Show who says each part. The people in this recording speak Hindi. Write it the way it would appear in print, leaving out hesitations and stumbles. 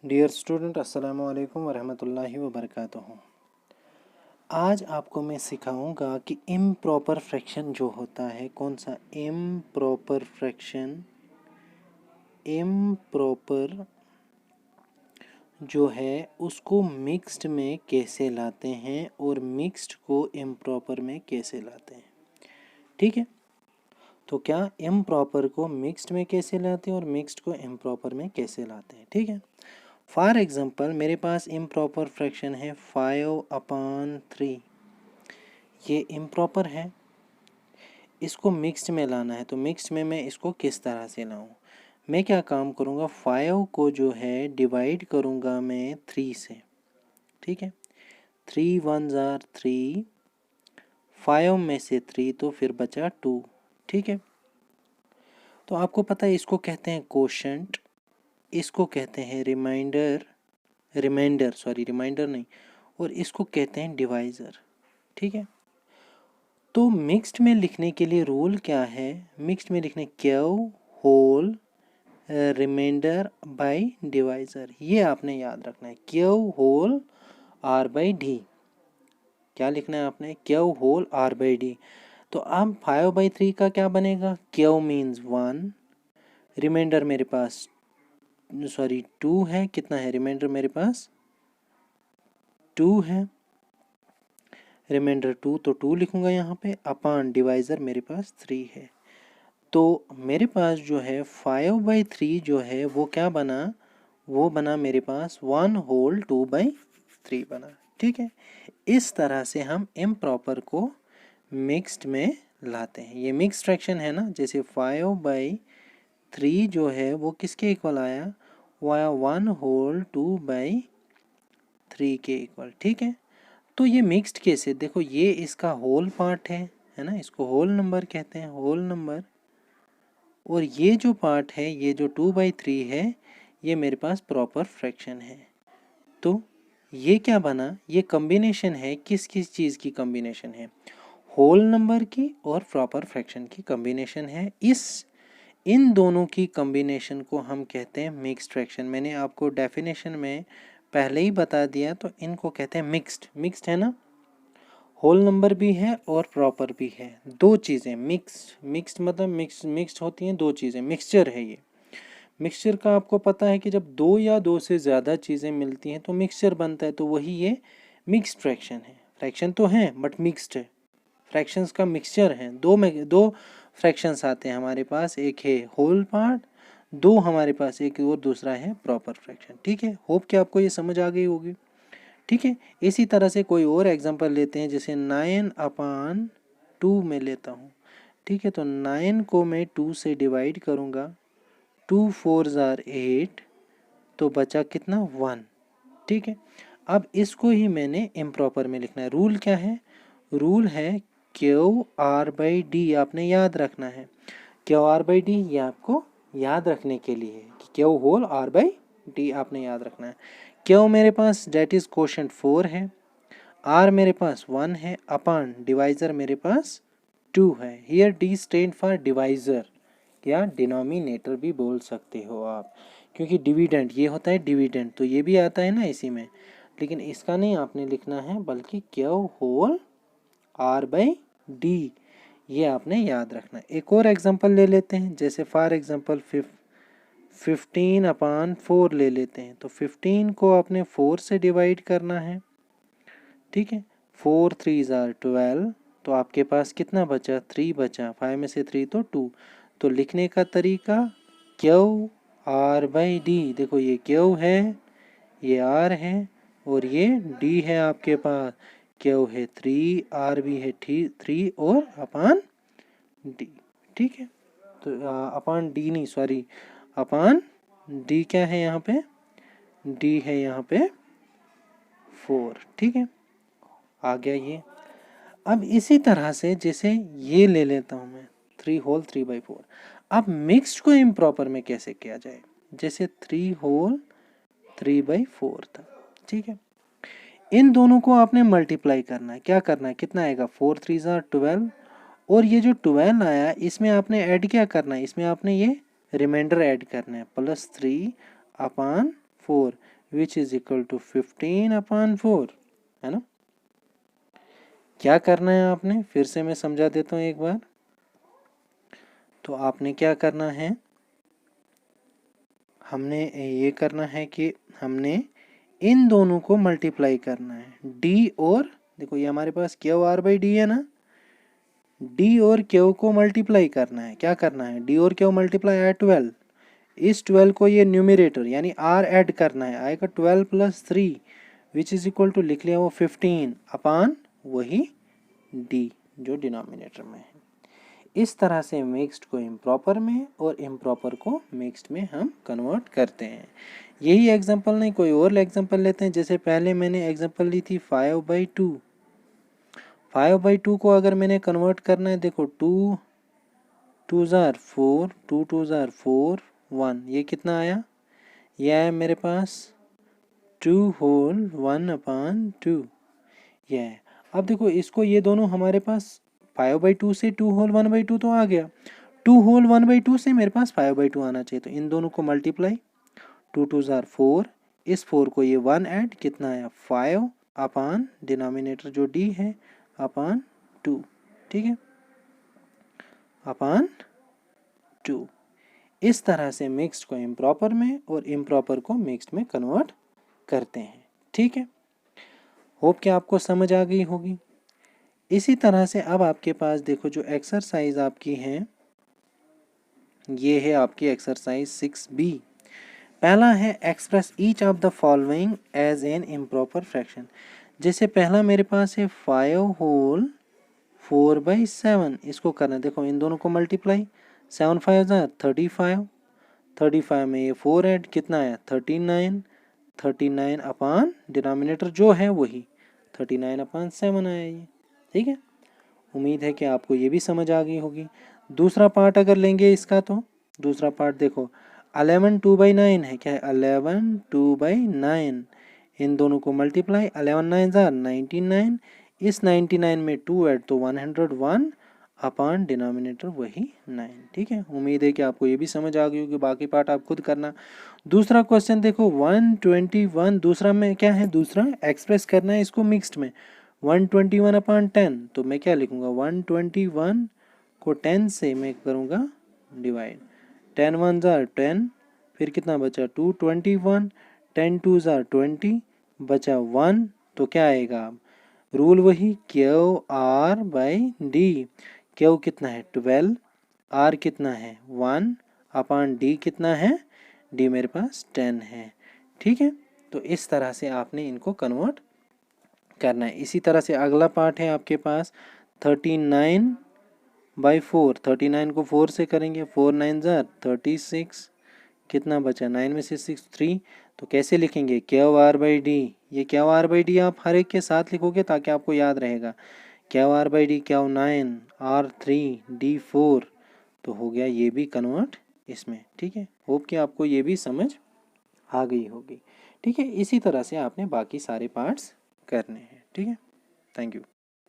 Speaker 1: डियर स्टूडेंट, अस्सलाम वालेकुम वरहमतुल्लाहि वबरकातुहू। आज आपको मैं सिखाऊंगा कि इम्प्रॉपर फ्रैक्शन जो होता है, कौन सा इम्प्रॉपर फ्रैक्शन, इम्प्रॉपर जो है उसको मिक्स्ड में कैसे लाते हैं और मिक्स्ड को इम्प्रॉपर में कैसे लाते हैं। ठीक है, तो क्या इम्प्रॉपर को मिक्स्ड में कैसे लाते हैं और मिक्स्ड को इम्प्रॉपर में कैसे लाते हैं। ठीक है, फॉर एग्जांपल मेरे पास इम्प्रॉपर फ्रैक्शन है 5/3। ये इम्प्रॉपर है, इसको मिक्स्ड में लाना है। तो मिक्स्ड में मैं इसको किस तरह से लाऊं? मैं क्या काम करूंगा, 5 को जो है डिवाइड करूंगा मैं 3 से। ठीक है, 3 1 जार 3, 5 में से 3 तो फिर बचा 2। ठीक है, तो आपको पता है इसको कहते हैं कोशेंट, इसको कहते हैं रिमाइंडर नहीं, और इसको कहते हैं डिवाइज़र। ठीक है, तो मिक्स्ड में लिखने के लिए रूल क्या है? मिक्स्ड में लिखने Q whole remainder by divisor, ये आपने याद रखना है। Q whole R by D, क्या लिखना है आपने? Q whole R by D. तो अब 5/3 का क्या बनेगा? क्यू मीन्स 1, रिमाइंडर मेरे पास 2 है। कितना है रिमाइंडर मेरे पास? 2 है। रिमाइंडर 2 तो 2 लिखूंगा यहाँ पे, अपान डिवाइज़र मेरे पास 3 है। तो मेरे पास जो है 5/3 जो है वो क्या बना? वो बना मेरे पास 1 होल 2/3 बना। ठीक है, इस तरह से हम इम्प्रॉपर को मिक्स्ड में लाते हैं। ये मिक्स्ड फ्रैक्शन है ना, जैसे 5/3 जो है वो किसके इक्वल आया? वो आया 1 होल 2/3 के इक्वल। ठीक है, तो ये मिक्स्ड कैसे? देखो, ये इसका होल पार्ट है ना, इसको होल नंबर कहते हैं, होल नंबर। और ये जो पार्ट है, ये जो 2/3 है, ये मेरे पास प्रॉपर फ्रैक्शन है। तो ये क्या बना? ये कॉम्बिनेशन है, किस किस चीज़ की कॉम्बिनेशन है? होल नंबर की और प्रॉपर फ्रैक्शन की कॉम्बिनेशन है। इन दोनों की कॉम्बिनेशन को हम कहते हैं मिक्स्ड फ्रैक्शन। मैंने आपको डेफिनेशन में पहले ही बता दिया, तो इनको कहते हैं मिक्स्ड। मिक्स्ड है ना, होल नंबर भी है और प्रॉपर भी है, दो चीज़ें मिक्स्ड मतलब मिक्स्ड होती हैं दो चीज़ें, मिक्सचर है ये। मिक्सचर का आपको पता है कि जब दो या दो से ज़्यादा चीज़ें मिलती हैं तो मिक्सचर बनता है, तो वही ये मिक्स्ड फ्रैक्शन है। फ्रैक्शन तो है बट मिक्स्ड है, फ्रैक्शंस का मिक्सचर है। दो फ्रैक्शंस आते हैं हमारे पास, एक है होल पार्ट, दो हमारे पास एक और दूसरा है प्रॉपर फ्रैक्शन। ठीक है, होप कि आपको ये समझ आ गई होगी। ठीक है, इसी तरह से कोई और एग्जांपल लेते हैं, जैसे 9/2 में लेता हूँ। ठीक है, तो 9 को मैं 2 से डिवाइड करूँगा, 2 4 जार 8, तो बचा कितना? 1। ठीक है, अब इसको ही मैंने इम्प्रॉपर में लिखना है। रूल क्या है? रूल है क्यू आर बाई डी, आपने याद रखना है। क्यू आर बाई डी, ये आपको याद रखने के लिए है कि Q whole R by D आपने याद रखना है। क्यू मेरे पास डेट इज कोशेंट 4 है, आर मेरे पास 1 है, अपान डिवाइज़र मेरे पास 2 है। Here D stand for divisor, या डिनोमिनेटर भी बोल सकते हो आप, क्योंकि डिविडेंड ये होता है डिविडेंड, तो ये भी आता है ना इसी में, लेकिन इसका नहीं आपने लिखना है, बल्कि Q whole R by D, ये आपने याद रखना है। एक और एग्जांपल ले लेते हैं, जैसे फॉर एग्जांपल 15/4 ले लेते हैं। तो 15 को आपने 4 से डिवाइड करना है। ठीक है, 4 3 जार 12, तो आपके पास कितना बचा? 3 बचा, 5 में से 3 तो 2। तो लिखने का तरीका क्यू आर बाई डी, देखो ये क्यू है, ये आर है और ये डी है आपके पास। क्यू है 3, आर भी है 3 और अपान डी। ठीक है, तो अपान डी नहीं, सॉरी, अपान डी क्या है यहाँ पे? डी है यहाँ पे 4। ठीक है, आ गया ये। अब इसी तरह से जैसे ये ले लेता हूँ मैं 3 होल 3/4। अब मिक्स्ड को इम्प्रॉपर में कैसे किया जाए? जैसे 3 होल 3/4 था। ठीक है, इन दोनों को आपने मल्टीप्लाई करना है। क्या करना है? कितना आएगा? 4 3 जार 12, और ये जो 12 आया इसमें आपने ऐड क्या करना है? इसमें आपने ये रिमाइंडर ऐड करना है, +3 अपान 4 विच इज इक्वल टू 15/4, है ना। क्या करना है आपने, फिर से मैं समझा देता हूँ एक बार। तो आपने क्या करना है, हमने ये करना है कि हमने इन दोनों को मल्टीप्लाई करना है, डी और, देखो ये हमारे पास क्यू आर बाई डी है ना, डी और क्यू को मल्टीप्लाई करना है। क्या करना है, डी और क्यू मल्टीप्लाई है 12, इस 12 को ये न्यूमरेटर यानी आर ऐड करना है, आएगा 12 + 3 विच इज इक्वल टू, लिख लिया वो 15 अपान वही डी जो डिनोमिनेटर में है। इस तरह से मिक्स्ड को इम्प्रॉपर में और इम्प्रॉपर को मिक्स्ड में हम कन्वर्ट करते हैं। यही एग्जांपल नहीं, कोई और एग्जांपल लेते हैं। जैसे पहले मैंने एग्जांपल ली थी 5/2। 5/2 को अगर मैंने कन्वर्ट करना है, देखो 2 2s are 4, 2 2s are 4, 1, ये कितना आया, ये आया मेरे पास 2 होल 1/2, ये है। अब देखो इसको, ये दोनों हमारे पास 5/2 से 2 होल 1/2 तो आ गया, 2 होल 1/2 से मेरे पास 5/2 आना चाहिए, तो इन दोनों को मल्टीप्लाई, 2 2s are 4, इस 4 को ये 1 ऐड, कितना आया 5 अपान डिनोमिनेटर जो डी है अपान 2, ठीक है, अपान 2। इस तरह से मिक्स्ड को इम्प्रॉपर में और इम्प्रॉपर को मिक्स्ड में कन्वर्ट करते हैं, ठीक है। होप कि आपको समझ आ गई होगी। इसी तरह से अब आपके पास देखो जो एक्सरसाइज आपकी है, ये है आपकी एक्सरसाइज 6B। पहला है express each of the following as an improper fraction. जैसे पहला मेरे पास है 5 होल 4/7, इसको करना है, देखो इन दोनों को मल्टीप्लाई, 7 5 35, 35 में ये 4 ऐड, कितना आया 39, 39 अपान डिनोमिनेटर जो है वही 39/7 आया ये, ठीक है। उम्मीद है कि आपको ये भी समझ आ गई होगी। दूसरा पार्ट अगर लेंगे इसका, तो दूसरा पार्ट देखो 11 2/9 है, क्या है 11 2/9, इन दोनों को मल्टीप्लाई, 11 9 99, इस 99 में 2 ऐड तो 101 अपान डिनोमिनेटर वही 9, ठीक है। उम्मीद है कि आपको ये भी समझ आ गई होगी, बाकी पार्ट आप खुद करना। दूसरा क्वेश्चन देखो 121, दूसरा में क्या है, दूसरा एक्सप्रेस करना है इसको मिक्स्ड में, 121/10, तो मैं क्या लिखूंगा 121 को 10 से मैं करूँगा डिवाइड, 10 1s are 10, फिर कितना बचा 221, 10 2s are 20, बचा 1, तो क्या आएगा, रूल वही Q R by D, Q कितना है 12, आर कितना है 1 अपान डी कितना है, डी मेरे पास 10 है, ठीक है। तो इस तरह से आपने इनको कन्वर्ट करना है। इसी तरह से अगला पार्ट है आपके पास 39/4, 39 को 4 से करेंगे, 4 9s are 36, कितना बचा 9 में से 6 3, तो कैसे लिखेंगे क्यू आर बाई डी, ये क्यू आर बाई डी आप हर एक के साथ लिखोगे ताकि आपको याद रहेगा, Q R by D Q 9 R 3 D 4, तो हो गया ये भी कन्वर्ट इसमें, ठीक है। होप कि आपको ये भी समझ आ गई होगी, ठीक है। इसी तरह से आपने बाकी सारे पार्ट्स करने हैं, ठीक है। Thank you.